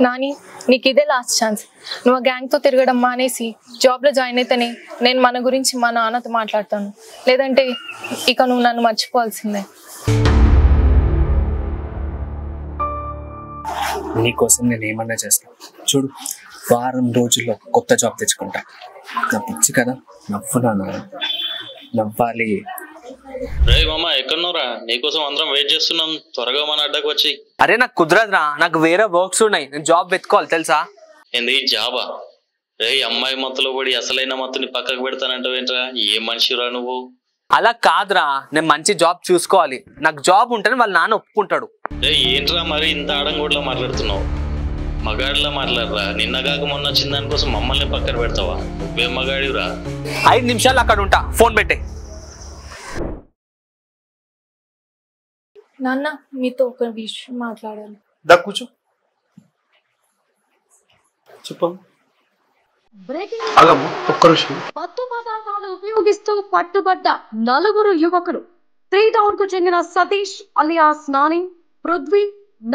నాని, నీకు ఇదే last chance. నువ్వు ఆ గ్యాంగ్తో తిరగడం మానేసి జాబ్లో జాయిన్ అయితేనే నేను మన గురించి మా నాన్నతో మాట్లాడతాను. లేదంటే ఇక నువ్వు నన్ను మర్చిపోవాల్సిందే. నీకోసం నేను ఏమన్నా చేస్తాను. చూడు, వారం రోజుల్లో కొత్త జాబ్ తెచ్చుకుంటా. నా పిచ్చి కదా, నవ్వాలి. రే మామ, ఎక్కడున్నారా? నీకోసం అందరం వెయిట్ చేస్తున్నాం. త్వరగా మన అడ్డకు వచ్చి. అరే నాకు కుదరదురా, నాకు వేరే వర్క్స్ ఉన్నాయి. నేను జాబ్ వెతుకోవాలి తెలుసా. ఏంది జాబా? రే అమ్మాయి మత్తులో పడి అసలైన మత్తుని పక్కకు పెడతానంటావు ఏంట్రా? ఏ మనిషిరా నువ్వు? అలా కాదురా, నేను మంచి జాబ్ చూసుకోవాలి. నాకు జాబ్ ఉంటేనే వాళ్ళ నాన్న ఒప్పుకుంటాడు. రే ఏంట్రా మరి ఇంత ఆడంగోడ్లా మాట్లాడుతున్నావు? మగాడిలా మాట్లాడరా. నిన్నగాక మొన్న వచ్చిన దానికోసం మమ్మల్ని పక్కన పెడతావా? నువ్వే మగాడిరా. 5 నిమిషాలు అక్కడ ఉంటా, ఫోన్ పెట్టే. నాన్న, మీతో ఒక విషయం మాట్లాడాలి. దా కూర్చో, చెప్పు. మత్తు పదార్థాలు ఉపయోగిస్తూ పట్టుబడ్డ 4 యువకులు. 3 టౌన్ కు చెందిన సతీష్ అలియాస్ నాని, పృథ్వీ,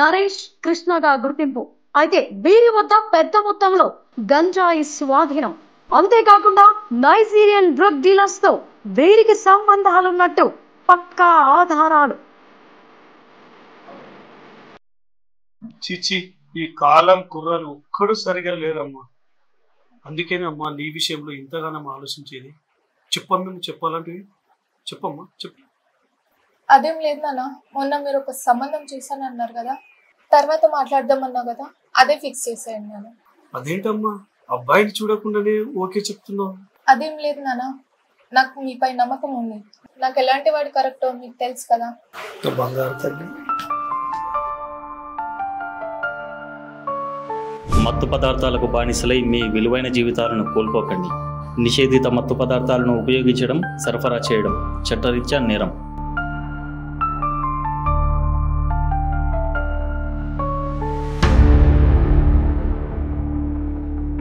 నరేష్ కృష్ణగా గుర్తింపు. అయితే వీరి వద్ద పెద్ద మొత్తంలో గంజాయి స్వాధీనం. అంతేకాకుండా నైజీరియన్ డ్రగ్ డీలర్స్ తో వీరికి సంబంధాలున్నట్టు పక్కా ఆధారాలు. చిచి, ఈ కాలం కుర్రాలు ఒక్కడు సరిగా లేరమ్మా. అందుకేనమ్మా నీ విషయంలో ఇంతగానో ఆలోచించేది. చెప్పమ్మా, నువ్వు చెప్పాలంటే చెప్పమ్మా, చెప్పు. అదేం లేదు నాన్న, మొన్న మీరు ఒక సంబంధం చేశానన్నారు కదా, తర్వాత మాట్లాడదామన్నావు కదా, అదే ఫిక్స్ చేసేయండి నాన్న. అదేంటమ్మా, అబ్బాయిని చూడకుండానే ఓకే చెప్తున్నావు? అదేం లేదు నాన్న, నాకు మీపై నమ్మకం ఉంది. నాకు ఎలాంటి వాడు కరెక్టో మీకు తెలుసు కదా. బంగారు తల్లి. మత్తు పదార్థాలకు బానిసలై మీ విలువైన జీవితాలను కోల్పోకండి. నిషేధిత మత్తు పదార్థాలను ఉపయోగించడం, సరఫరా చేయడం చట్టరీత్యా నేరం.